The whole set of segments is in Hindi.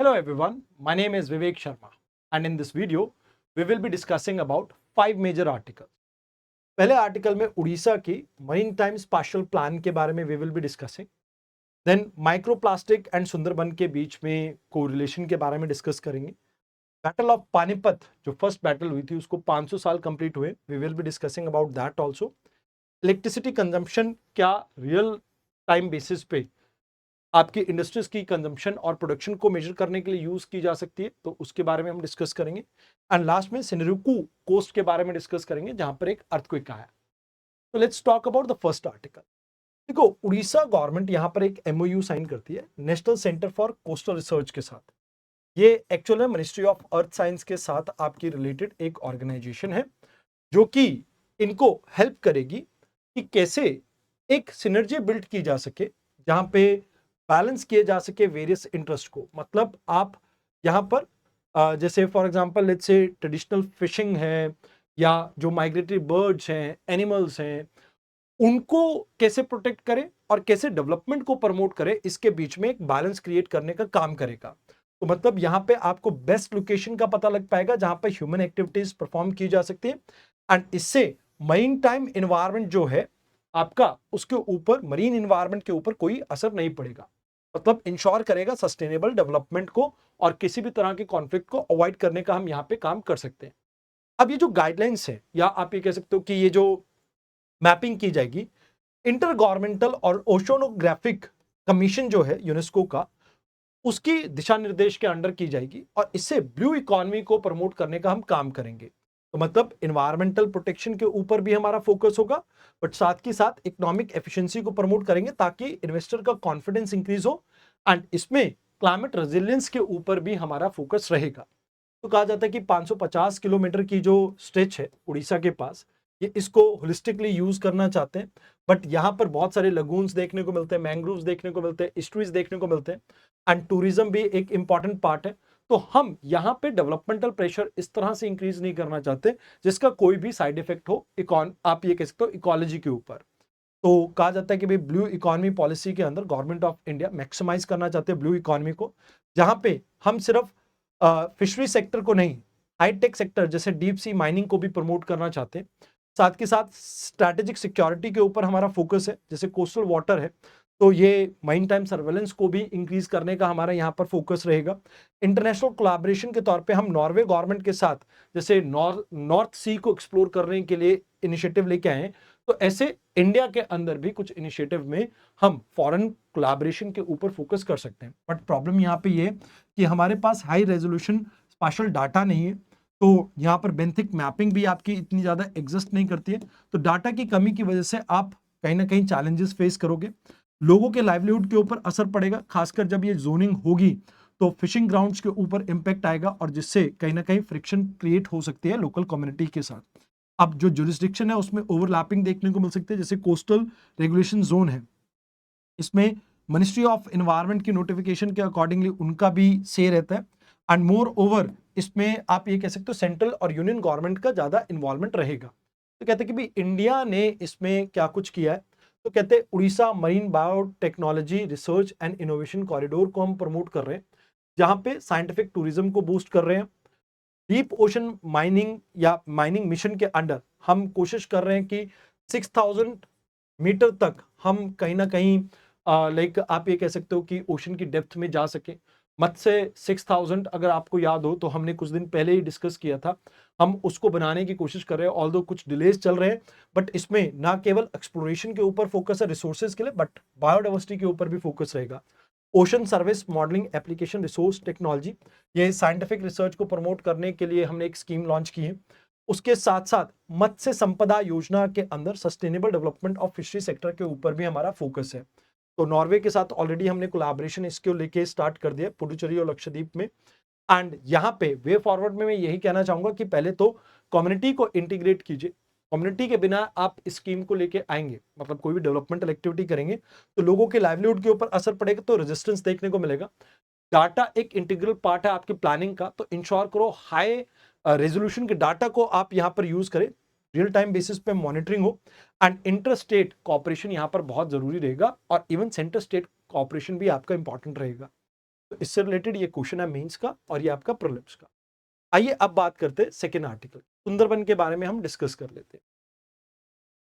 Hello everyone, my name is Vivek Sharma and in this video we will be discussing about 5 major articles. पहले आर्टिकल में उड़ीसा की मरीन टाइम स्पेशल प्लान के बारे में we will be discussing. Then microplastic and Sundarban के बीच में कोरिलेशन के बारे में डिस्कस करेंगे. बैटल ऑफ पानीपत जो फर्स्ट बैटल हुई थी उसको 500 साल कंप्लीट हुए. We will be discussing about that also. Electricity consumption क्या रियल टाइम बेसिस पे आपकी इंडस्ट्रीज की कंजम्पशन और प्रोडक्शन को मेजर करने के लिए यूज की जा सकती है, तो उसके बारे में हम डिस्कस करेंगे. एंड लास्ट में सिनेरिको कोस्ट के बारे में डिस्कस करेंगे जहां पर एक अर्थक्वेक आया. तो let's talk about the first article. देखो, उड़ीसा गवर्नमेंट यहां पर एक एमओयू साइन करती है national centre for coastal research के साथ. ये एक्चुअल में मिनिस्ट्री ऑफ अर्थ साइंस के साथ आपकी रिलेटेड एक ऑर्गेनाइजेशन है जो कि इनको हेल्प करेगी कि कैसे एक सिनर्जी बिल्ड की जा सके जहां पे बैलेंस किए जा सके वेरियस इंटरेस्ट को. मतलब आप यहाँ पर जैसे for example let's say traditional fishing है या जो माइग्रेटरी बर्ड्स हैं, एनिमल्स हैं, उनको कैसे प्रोटेक्ट करें और कैसे डेवलपमेंट को प्रमोट करें, इसके बीच में एक बैलेंस क्रिएट करने का काम करेगा. तो मतलब यहाँ पे आपको बेस्ट लोकेशन का पता लग पाएगा जहां पे ह्यूमन एक्टिविटीज परफॉर्म की जा सकती है. एंड इससे मरीन टाइम इन्वायरमेंट जो है आपका, उसके ऊपर मरीन इन्वायरमेंट के ऊपर कोई असर नहीं पड़ेगा. मतलब इंश्योर करेगा सस्टेनेबल डेवलपमेंट को और किसी भी तरह के कॉन्फ्लिक्ट को अवॉइड करने का हम यहाँ पे काम कर सकते हैं. अब ये जो गाइडलाइंस है या आप ये कह सकते हो कि ये जो मैपिंग की जाएगी, इंटर गवर्नमेंटल और ओशोनोग्राफिक कमीशन जो है यूनेस्को का, उसकी दिशा निर्देश के अंडर की जाएगी और इससे ब्लू इकोनॉमी को प्रमोट करने का हम काम करेंगे. तो मतलब इन्वायरमेंटल प्रोटेक्शन के ऊपर भी हमारा फोकस होगा, बट साथ के साथ इकोनॉमिक एफिशिएंसी को प्रमोट करेंगे ताकि इन्वेस्टर का कॉन्फिडेंस इंक्रीज हो. एंड इसमें क्लाइमेट रेजिलियंस के ऊपर भी हमारा फोकस रहेगा. तो कहा जाता है कि 550 किलोमीटर की जो स्ट्रेच है उड़ीसा के पास, ये इसको होलिस्टिकली यूज करना चाहते हैं. बट यहाँ पर बहुत सारे लगून्स देखने को मिलते हैं, मैंग्रोव्स देखने को मिलते हैं, इस्ट्रीज देखने को मिलते हैं एंड टूरिज्म भी एक इंपॉर्टेंट पार्ट है. तो हम यहाँ पे डेवलपमेंटल प्रेशर इस तरह से इंक्रीज नहीं करना चाहते जिसका कोई भी साइड इफेक्ट हो आप ये कह सकते हो इकोलॉजी के ऊपर. तो कहा जाता है कि भाई ब्लू इकोनॉमी पॉलिसी के अंदर गवर्नमेंट ऑफ इंडिया मैक्सिमाइज करना चाहते हैं ब्लू इकोनॉमी को, जहां पे हम सिर्फ फिशरी सेक्टर को नहीं, हाईटेक सेक्टर जैसे डीप सी माइनिंग को भी प्रमोट करना चाहते हैं. साथ के साथ स्ट्रैटेजिक सिक्योरिटी के ऊपर हमारा फोकस है, जैसे कोस्टल वाटर है तो ये माइन टाइम सर्वेलेंस को भी इंक्रीज करने का हमारा यहाँ पर फोकस रहेगा. इंटरनेशनल कोलैबोरेशन के तौर पे हम नॉर्वे गवर्नमेंट के साथ जैसे नॉर्थ सी को एक्सप्लोर करने के लिए इनिशिएटिव लेके आए हैं, तो ऐसे इंडिया के अंदर भी कुछ इनिशिएटिव में हम फॉरेन कोलैबोरेशन के ऊपर फोकस कर सकते हैं. बट प्रॉब्लम यहाँ पे ये कि हमारे पास हाई रेजोल्यूशन स्पेशल डाटा नहीं है, तो यहाँ पर बेंथिक मैपिंग भी आपकी इतनी ज्यादा एग्जिस्ट नहीं करती है. तो डाटा की कमी की वजह से आप कहीं ना कहीं चैलेंजेस फेस करोगे. लोगों के लाइवलीहुड के ऊपर असर पड़ेगा, खासकर जब ये जोनिंग होगी तो फिशिंग ग्राउंड्स के ऊपर इंपैक्ट आएगा और जिससे कहीं ना कहीं फ्रिक्शन क्रिएट हो सकती है लोकल कम्युनिटी के साथ. अब जो जुरिस्डिक्शन है उसमें ओवरलैपिंग देखने को मिल सकती है, जैसे कोस्टल रेगुलेशन जोन है, इसमें मिनिस्ट्री ऑफ एनवायरनमेंट की नोटिफिकेशन के अकॉर्डिंगली उनका भी से रहता है. एंड मोर ओवर इसमें आप ये कह सकते हो सेंट्रल और यूनियन गवर्नमेंट का ज्यादा इन्वॉल्वमेंट रहेगा. तो कहते हैं कि भाई इंडिया ने इसमें क्या कुछ किया है, तो कहते हैं Orissa marine biotechnology research and innovation corridor को हम प्रमोट कर रहे हैं, जहां पे साइंटिफिक टूरिज्म को बूस्ट कर रहे हैं. डीप ओशन माइनिंग या माइनिंग मिशन के अंडर हम कोशिश कर रहे हैं कि 6000 मीटर तक हम कहीं ना कहीं लाइक आप ये कह सकते हो कि ओशन की डेप्थ में जा सके. मत से 6000 अगर आपको याद हो तो हमने कुछ दिन पहले ही डिस्कस किया था, हम उसको बनाने की कोशिश कर रहे हैं. ऑल्दो कुछ डिलेज चल रहे हैं, बट इसमें ना केवल एक्सप्लोरेशन के ऊपर फोकस है रिसोर्सेज के लिए, बट बायोडाइवर्सिटी के ऊपर भी फोकस रहेगा. Ocean service modelling application resource technology, ये साइंटिफिक रिसर्च को प्रमोट करने के लिए हमने एक स्कीम लॉन्च की है. उसके साथ साथ मत्स्य संपदा योजना के अंदर sustainable development of fishery sector के ऊपर भी हमारा फोकस है. तो नॉर्वे के साथ ऑलरेडी हमने कोलैबोरेशन इसको लेके स्टार्ट कर दिया पुडुचेरी और लक्षद्वीप में. एंड यहाँ पे वे फॉरवर्ड में मैं यही कहना चाहूंगा कि पहले तो कम्युनिटी को इंटीग्रेट कीजिए. कम्युनिटी के बिना आप इस स्कीम को लेके आएंगे, मतलब कोई भी डेवलपमेंटल एक्टिविटी करेंगे तो लोगों के लाइवलीहुड के ऊपर असर पड़ेगा, तो रेजिस्टेंस देखने को मिलेगा. डाटा एक इंटीग्रल पार्ट है आपकी प्लानिंग का, तो इंश्योर करो हाई रेजोल्यूशन के डाटा को आप यहाँ पर यूज करें, रियल टाइम बेसिस पे मॉनिटरिंग हो. एंड इंटर स्टेट कॉपरेशन यहाँ पर बहुत जरूरी रहेगा और इवन सेंटर स्टेट कॉपरेशन भी आपका इंपॉर्टेंट रहेगा. तो इससे रिलेटेड ये क्वेश्चन है मेंस का और ये आपका प्रीलिम्स का। आइए अब बात करते हैं सेकेंड आर्टिकल, सुंदरबन के बारे में हम डिस्कस कर लेते हैं।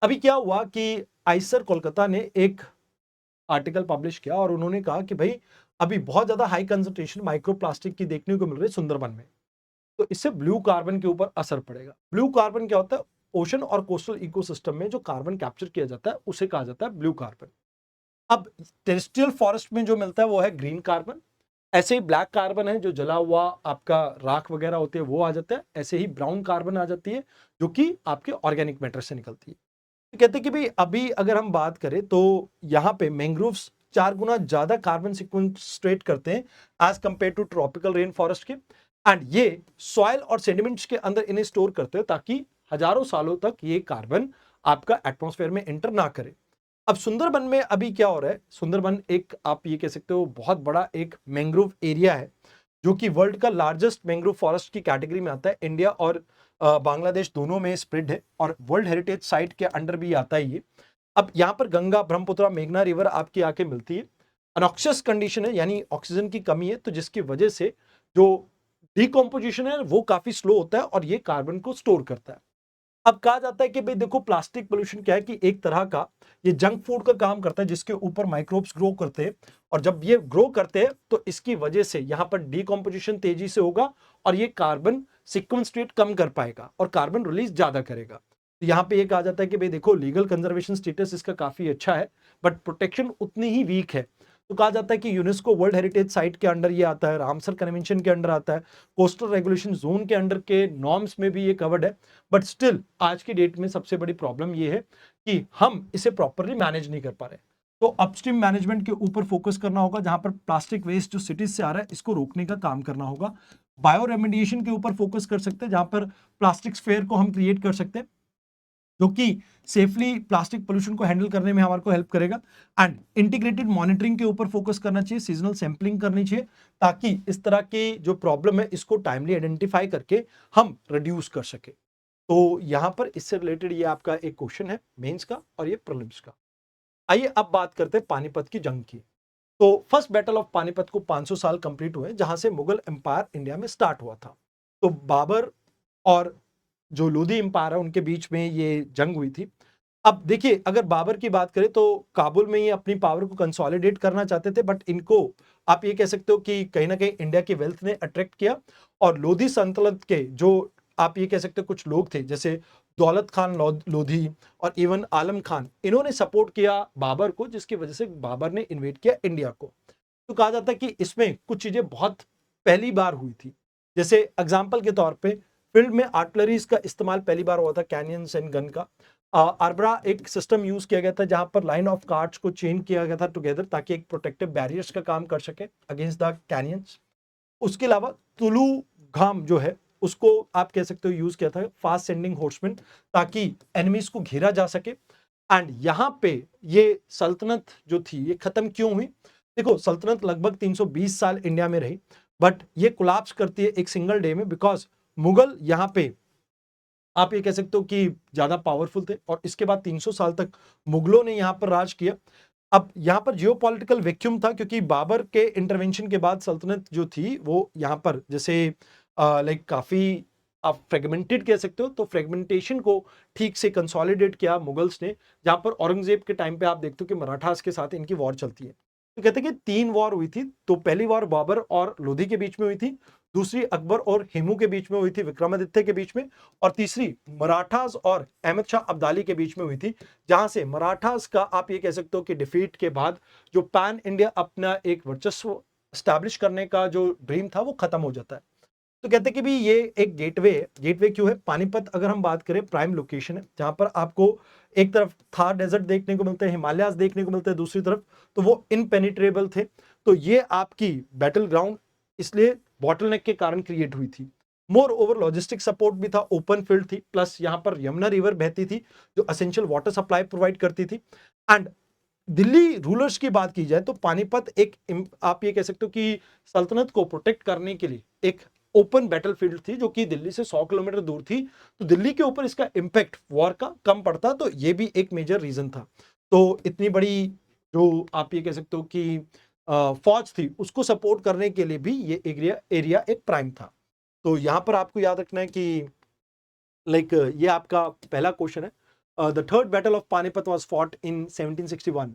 अभी क्या हुआ कि आइसर कोलकाता ने एक आर्टिकल पब्लिश किया और उन्होंने कहा कि भाई अभी बहुत ज्यादा हाई कंसंट्रेशन माइक्रोप्लास्टिक की देखने को मिल रही है सुंदरबन में, तो इससे ब्लू कार्बन के ऊपर असर पड़ेगा। ब्लू कार्बन क्या होता है? ओशन और कोस्टल इकोसिस्टम में जो कार्बन कैप्चर किया जाता है उसे कहा जाता है ब्लू कार्बन। अब टेरेस्ट्रियल फॉरेस्ट में जो मिलता है वो है ग्रीन कार्बन। ऐसे ही ब्लैक कार्बन है जो जला हुआ आपका राख वगैरह होती है वो आ जाता है। ऐसे ही ब्राउन कार्बन आ जाती है जो कि आपके ऑर्गेनिक मैटर से निकलती है। तो कहते हैं कि भाई अभी अगर हम बात करें तो यहाँ पे मैंग्रोव्स 4 गुना ज्यादा कार्बन सिक्वेस्ट्रेट करते हैं as compare to tropical rain forest के, एंड ये सॉइल और सेडिमेंट्स के अंदर इन्हें स्टोर करते हैं ताकि हजारों सालों तक ये कार्बन आपका एटमॉस्फेयर में एंटर ना करे। अब सुंदरबन में अभी क्या हो रहा है? सुंदरबन एक आप ये कह सकते हो बहुत बड़ा एक मैंग्रोव एरिया है जो कि वर्ल्ड का लार्जेस्ट मैंग्रोव फॉरेस्ट की कैटेगरी में आता है। इंडिया और बांग्लादेश दोनों में स्प्रेड है और वर्ल्ड हेरिटेज साइट के अंडर भी आता है ये। अब यहाँ पर गंगा, ब्रह्मपुत्र, मेघना रिवर आपकी आके मिलती है। अनॉक्सियस कंडीशन है यानी ऑक्सीजन की कमी है, तो जिसकी वजह से जो डिकम्पोजिशन है वो काफी स्लो होता है और ये कार्बन को स्टोर करता है। अब कहा जाता है कि भाई देखो प्लास्टिक पोल्यूशन क्या है कि एक तरह का ये जंक फूड का काम करता है जिसके ऊपर माइक्रोब्स ग्रो करते हैं, और जब ये ग्रो करते हैं तो इसकी वजह से यहाँ पर डिकम्पोजिशन तेजी से होगा और ये कार्बन सिक्वेस्ट्रेट कम कर पाएगा और कार्बन रिलीज ज्यादा करेगा। तो यहाँ पे ये कहा जाता है कि भाई देखो लीगल कंजर्वेशन स्टेटस इसका काफी अच्छा है बट प्रोटेक्शन उतनी ही वीक है। तो कहा जाता है कि यूनेस्को वर्ल्ड हेरिटेज साइट के अंडर ये आता है, रामसर कन्वेंशन के अंडर आता है, कोस्टल रेगुलेशन जोन के अंडर के नॉर्म्स में भी ये कवर्ड है। बट स्टिल आज की डेट में सबसे बड़ी प्रॉब्लम ये है कि हम इसे प्रॉपरली मैनेज नहीं कर पा रहे। तो अपस्ट्रीम मैनेजमेंट के ऊपर फोकस करना होगा, जहां पर प्लास्टिक वेस्ट जो सिटीज से आ रहा है इसको रोकने का काम करना होगा। बायो रेमेडिएशन के ऊपर फोकस कर सकते हैं जहां पर प्लास्टिक स्फेयर को हम क्रिएट कर सकते हैं जो कि सेफली प्लास्टिक पोल्यूशन को हैंडल करने में हमारे को हेल्प करेगा। एंड इंटीग्रेटेड मॉनिटरिंग के ऊपर फोकस करना चाहिए, सीजनल सैंपलिंग करनी चाहिए ताकि इस तरह की जो प्रॉब्लम है इसको टाइमली आइडेंटिफाई करके हम रिड्यूस कर सके। तो यहां पर इससे रिलेटेड ये आपका एक क्वेश्चन है मेंस का और ये प्रीलिम्स का। आइए अब बात करते हैं पानीपत की जंग की। तो फर्स्ट बैटल ऑफ पानीपत को 500 साल कंप्लीट हुए जहां से मुगल एम्पायर इंडिया में स्टार्ट हुआ था। तो बाबर और जो लोधी एम्पायर है उनके बीच में ये जंग हुई थी। अब देखिए अगर बाबर की बात करें तो काबुल में ये अपनी पावर को कंसोलिडेट करना चाहते थे, बट इनको आप ये कह सकते हो कि कहीं ना कहीं इंडिया की वेल्थ ने अट्रैक्ट किया और लोधी सल्तनत के जो आप ये कह सकते हो कुछ लोग थे जैसे दौलत खान लोधी और इवन आलम खान, इन्होंने सपोर्ट किया बाबर को, जिसकी वजह से बाबर ने इन्वेड किया इंडिया को। तो कहा जाता है कि इसमें कुछ चीजें बहुत पहली बार हुई थी। जैसे एग्जाम्पल के तौर पे फील्ड में आर्टिलरीज का इस्तेमाल पहली बार हुआ था, कैनियंस एंड गन का। आर्बरा एक सिस्टम यूज किया गया था जहां पर लाइन ऑफ कार्ड्स को चेन किया गया था टुगेदर ताकि एक प्रोटेक्टिव बैरियर्स का काम कर सके अगेंस्ट द कैनियंस। उसके अलावा तुलु घाम जो है उसको आप कह सकते हो यूज किया था फास्ट सेंडिंग हॉर्समैन ताकि एनिमीज को घेरा जा सके। एंड यहाँ पे ये सल्तनत जो थी ये खत्म क्यों हुई? देखो सल्तनत लगभग 320 साल इंडिया में रही बट ये कोलैप्स करती है एक सिंगल डे में बिकॉज मुगल यहाँ पे आप ये कह सकते हो कि ज्यादा पावरफुल थे और इसके बाद 300 साल तक मुगलों ने यहाँ पर राज किया। अब यहाँ पर जियोपॉलिटिकल वैक्यूम था क्योंकि बाबर के इंटरवेंशन के बाद सल्तनत जो थी वो यहाँ पर जैसे लाइक काफी आप फ्रेगमेंटेड कह सकते हो, तो फ्रेगमेंटेशन को ठीक से कंसोलिडेट किया मुगल्स ने, जहां पर औरंगजेब के टाइम पे आप देखते हो कि मराठास के साथ इनकी वॉर चलती है। तो कहते हैं कि 3 वॉर हुई थी। तो पहली वॉर बाबर और लोधी के बीच में हुई थी, दूसरी अकबर और हेमू के बीच में हुई थी, विक्रमादित्य के बीच में, और तीसरी मराठास और अहमद शाह अब्दाली के बीच में हुई थी, जहां से मराठास का आप ये कह सकते हो कि डिफीट के बाद जो पैन इंडिया अपना एक वर्चस्व स्टैब्लिश करने का जो ड्रीम था वो खत्म हो जाता है। तो कहते हैं कि भी ये एक गेटवे है। गेटवे क्यों है? पानीपत अगर हम बात करें प्राइम लोकेशन है जहां पर आपको एक तरफ थार डेजर्ट देखने को मिलते हैं, हिमालयाज देखने को मिलते हैं, दूसरी तरफ तो वो इनपेनिट्रेबल थे। तो ये आपकी बैटल ग्राउंड इसलिए बॉटलनेक के कारण क्रिएट हुई थी। मोर ओवर लॉजिस्टिक सपोर्ट भी था, ओपन फील्ड थी, प्लस यहाँ पर यमुना रिवर बहती थी जो असेंशियल वाटर सप्लाई प्रोवाइड करती थी। एंड दिल्ली रूलर्स की बात की जाए तो पानीपत एक आप ये कह सकते हो कि सल्तनत को प्रोटेक्ट करने के लिए एक ओपन बैटलफील्ड थी जो कि दिल्ली से 100 किलोमीटर दूर थी। तो दिल्ली के ऊपर इसका इंपैक्ट वॉर का कम पड़ता, तो ये भी एक मेजर रीजन था। तो इतनी बड़ी जो आप ये कह सकते हो कि फौज थी उसको सपोर्ट करने के लिए भी ये एरिया एक प्राइम था। तो यहाँ पर आपको याद रखना है कि लाइक ये आपका पहला क्वेश्चन है। The third battle of Panipat was fought in 1761।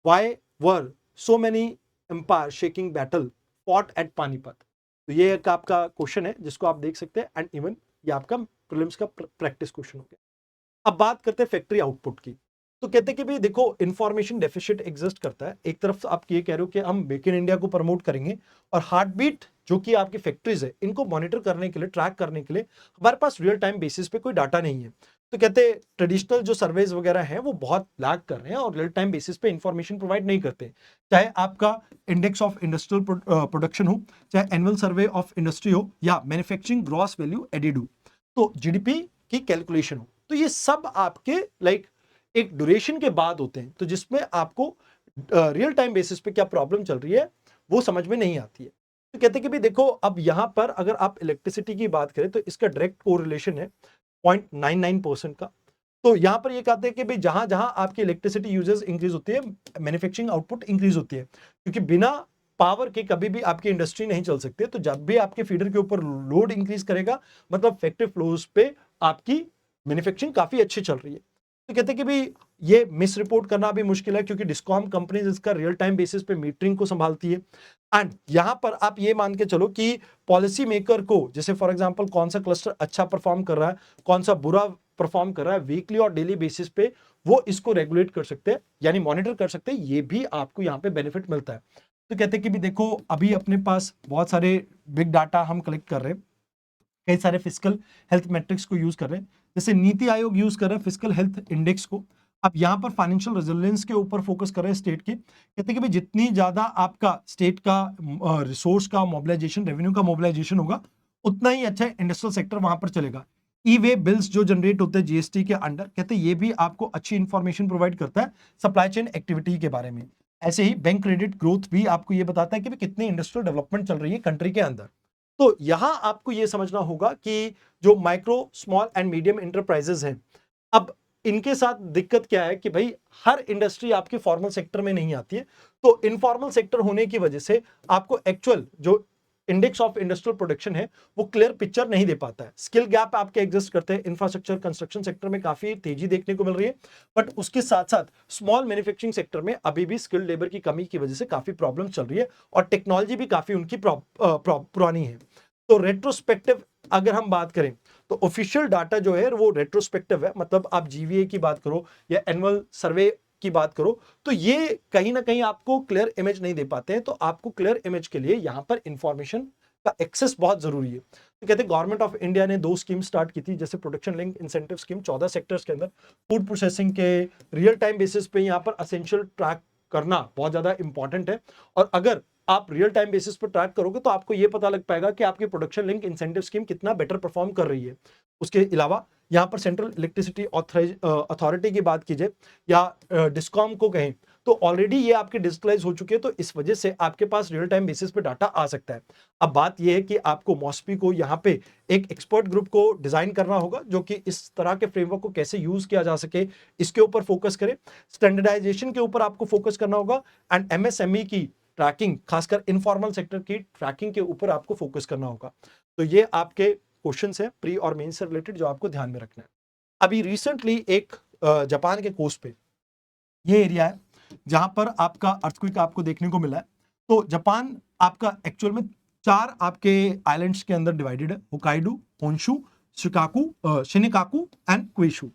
Why were so many empire shaking battle fought at Panipat. तो ये एक आपका क्वेश्चन है जिसको आप देख सकते हैं, एंड इवन ये आपका प्रीलिम्स का प्रैक्टिस क्वेश्चन हो गया। अब बात करते हैं फैक्ट्री आउटपुट की। तो कहते हैं कि भाई देखो, इंफॉर्मेशन डेफिसिट एग्जिस्ट करता है। एक तरफ आप ये कह रहे हो कि हम मेक इन इंडिया को प्रमोट करेंगे, और हार्ट बीट जो कि आपकी फैक्ट्रीज है इनको मॉनिटर करने के लिए, ट्रैक करने के लिए हमारे पास रियल टाइम बेसिस पे कोई डाटा नहीं है। तो कहते हैं ट्रेडिशनल जो सर्वेज वगैरह हैं वो बहुत लैग कर रहे हैं और रियल टाइम बेसिस पे इंफॉर्मेशन प्रोवाइड नहीं करते। चाहे आपका इंडेक्स ऑफ इंडस्ट्रियल प्रोडक्शन हो, चाहे एनुअल सर्वे ऑफ इंडस्ट्री हो, या मैन्युफैक्चरिंग ग्रॉस वैल्यू एडेड हो, तो जीडीपी की कैलकुलेशन हो, तो ये सब आपके लाइक एक ड्यूरेशन के बाद होते हैं। तो जिसमें आपको रियल टाइम बेसिस पे क्या प्रॉब्लम चल रही है वो समझ में नहीं आती है। तो कहते हैं कि भी देखो, अब यहां पर अगर आप इलेक्ट्रिसिटी की बात करें तो इसका डायरेक्ट कोरिलेशन है 0.99% का। तो यहां पर ये कहते हैं कि भाई जहां जहां आपकी इलेक्ट्रिसिटी यूजेस इंक्रीज होती है, मैन्युफैक्चरिंग आउटपुट इंक्रीज होती है, क्योंकि बिना पावर के कभी भी आपकी इंडस्ट्री नहीं चल सकती। तो जब भी आपके फीडर के ऊपर लोड इंक्रीज करेगा, मतलब फैक्ट्री फ्लोज पे आपकी मैन्युफैक्चरिंग काफी अच्छी चल रही है। तो कहते हैं कि भाई ये मिस रिपोर्ट करना भी मुश्किल है, क्योंकि डिस्कॉम कंपनीज इसका रियल टाइम बेसिस पे मीटरिंग को संभालती है। एंड यहां पर आप ये मान के चलो कि पॉलिसी मेकर को, जैसे फॉर एग्जांपल कौन सा क्लस्टर अच्छा परफॉर्म कर रहा है, कौन सा बुरा परफॉर्म कर रहा है, वीकली और डेली बेसिस पे वो इसको रेगुलेट कर सकते हैं, यानी मॉनिटर कर सकते हैं। ये भी आपको यहाँ पे बेनिफिट मिलता है। तो कहते हैं कि भी देखो, अभी अपने पास बहुत सारे बिग डाटा हम कलेक्ट कर रहे हैं, कई सारे फिजिकल हेल्थ मैट्रिक्स को यूज कर रहे हैं, जैसे नीति आयोग यूज कर रहे हैं फिजिकल हेल्थ इंडेक्स को। अब यहाँ पर फाइनेंशियल रेजिलियंस के ऊपर फोकस कर रहे हैं स्टेट के। कहते हैं कि भाई जितनी ज्यादा आपका स्टेट का रिसोर्स का मोबिलाइजेशन, रेवेन्यू का मोबिलाइजेशन होगा, उतना ही अच्छा इंडस्ट्रियल सेक्टर वहां पर चलेगा। ई वे बिल्स जो जनरेट होते हैं जीएसटी के अंडर, कहते हैं ये भी आपको अच्छी इंफॉर्मेशन प्रोवाइड करता है सप्लाई चेन एक्टिविटी के बारे में। ऐसे ही बैंक क्रेडिट ग्रोथ भी आपको ये बताता है कि कितनी इंडस्ट्रियल डेवलपमेंट चल रही है कंट्री के अंदर। तो यहां आपको यह समझना होगा कि जो micro, small and medium enterprises हैं, अब इनके साथ दिक्कत क्या है कि भाई हर इंडस्ट्री आपके फॉर्मल सेक्टर में नहीं आती है। तो इनफॉर्मल सेक्टर होने की वजह से आपको एक्चुअल जो इंडेक्स ऑफ इंडस्ट्रियल प्रोडक्शन है वो क्लियर पिक्चर नहीं दे पाता है। स्किल गैप आपके एग्जिस्ट करते हैं। इंफ्रास्ट्रक्चर कंस्ट्रक्शन सेक्टर में काफी तेजी देखने को मिल रही है, बट उसके साथ साथ स्मॉल मैन्युफैक्चरिंग सेक्टर में अभी भी स्किल्ड लेबर की कमी की वजह से काफी प्रॉब्लम चल रही है, और टेक्नोलॉजी भी काफी उनकी पुरानी है। तो रेट्रोस्पेक्टिव अगर हम बात करें तो ऑफिशियल डाटा जो है वो रेट्रोस्पेक्टिव है, मतलब आप जीवीए की बात करो या एनुअल सर्वे की बात करो, तो ये कहीं ना कहीं आपको क्लियर इमेज नहीं दे पाते हैं। तो आपको क्लियर इमेज के लिए यहां पर इंफॉर्मेशन का एक्सेस बहुत जरूरी है। तो कहते हैं गवर्नमेंट ऑफ इंडिया ने 2 स्कीम स्टार्ट की थी, जैसे production link incentive scheme 14 sectors के अंदर फूड प्रोसेसिंग के रियल टाइम बेसिस पे यहाँ पर असेंशियल ट्रैक करना बहुत ज्यादा इंपॉर्टेंट है। और अगर आप रियल टाइम बेसिस पर ट्रैक करोगे तो आपको यह पता लग पाएगा कि आपकी प्रोडक्शन लिंक इंसेंटिव स्कीम कितना बेटर परफॉर्म कर रही है। उसके अलावा यहाँ पर सेंट्रल इलेक्ट्रिसिटी अथॉरिटी की बात कीजिए या डिस्कॉम को कहें, तो ऑलरेडी ये आपके डिजिटलाइज हो चुके हैं। तो इस वजह से आपके पास रियल टाइम बेसिस पे डाटा आ सकता है। अब बात यह है कि आपको मॉस्पी को यहाँ पे एक एक्सपर्ट ग्रुप को डिजाइन करना होगा जो कि इस तरह के फ्रेमवर्क को कैसे यूज किया जा सके इसके ऊपर फोकस करे। स्टैंडर्डाइजेशन के ऊपर आपको फोकस करना होगा, एंड एमएसएमई की ट्रैकिंग, खासकर इनफॉर्मल सेक्टर की ट्रैकिंग के ऊपर आपको फोकस करना होगा। तो ये आपके क्वेश्चंस हैं प्री और मेन से रिलेटेड जो आपको ध्यान में रखना है। अभी रिसेंटली एक जापान के कोस्ट पे ये एरिया है जहां पर आपका अर्थक्वेक आपको देखने को मिला है। तो जापान आपका एक्चुअल में 4 आपके आइलैंड्स के अंदर डिवाइडेड है, होकाइडो, होन्शु, शिनिकाकू एंड क्वेशु।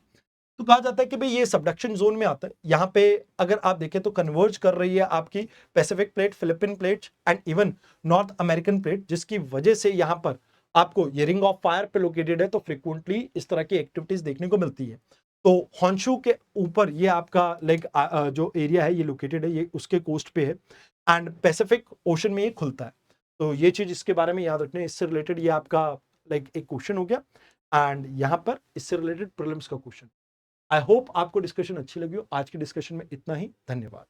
तो कहा जाता है कि भाई ये सबडक्शन जोन में आता है। यहाँ पे अगर आप देखें तो कन्वर्ज कर रही है आपकी Pacific plate, Philippine plate and even north American plate, जिसकी वजह से यहाँ पर आपको ये रिंग ऑफ फायर पे लोकेटेड है, तो फ्रिक्वेंटली इस तरह की एक्टिविटीज देखने को मिलती है। तो हॉन्शू के ऊपर ये आपका लाइक जो एरिया है ये लोकेटेड है, ये उसके कोस्ट पे है, एंड पैसिफिक ओशन में ये खुलता है। तो ये चीज इसके बारे में याद रखना है। इससे रिलेटेड ये आपका लाइक एक क्वेश्चन हो गया, एंड यहाँ पर इससे रिलेटेड प्रीलिम्स का क्वेश्चन। आई होप आपको डिस्कशन अच्छी लगी हो। आज की डिस्कशन में इतना ही, धन्यवाद।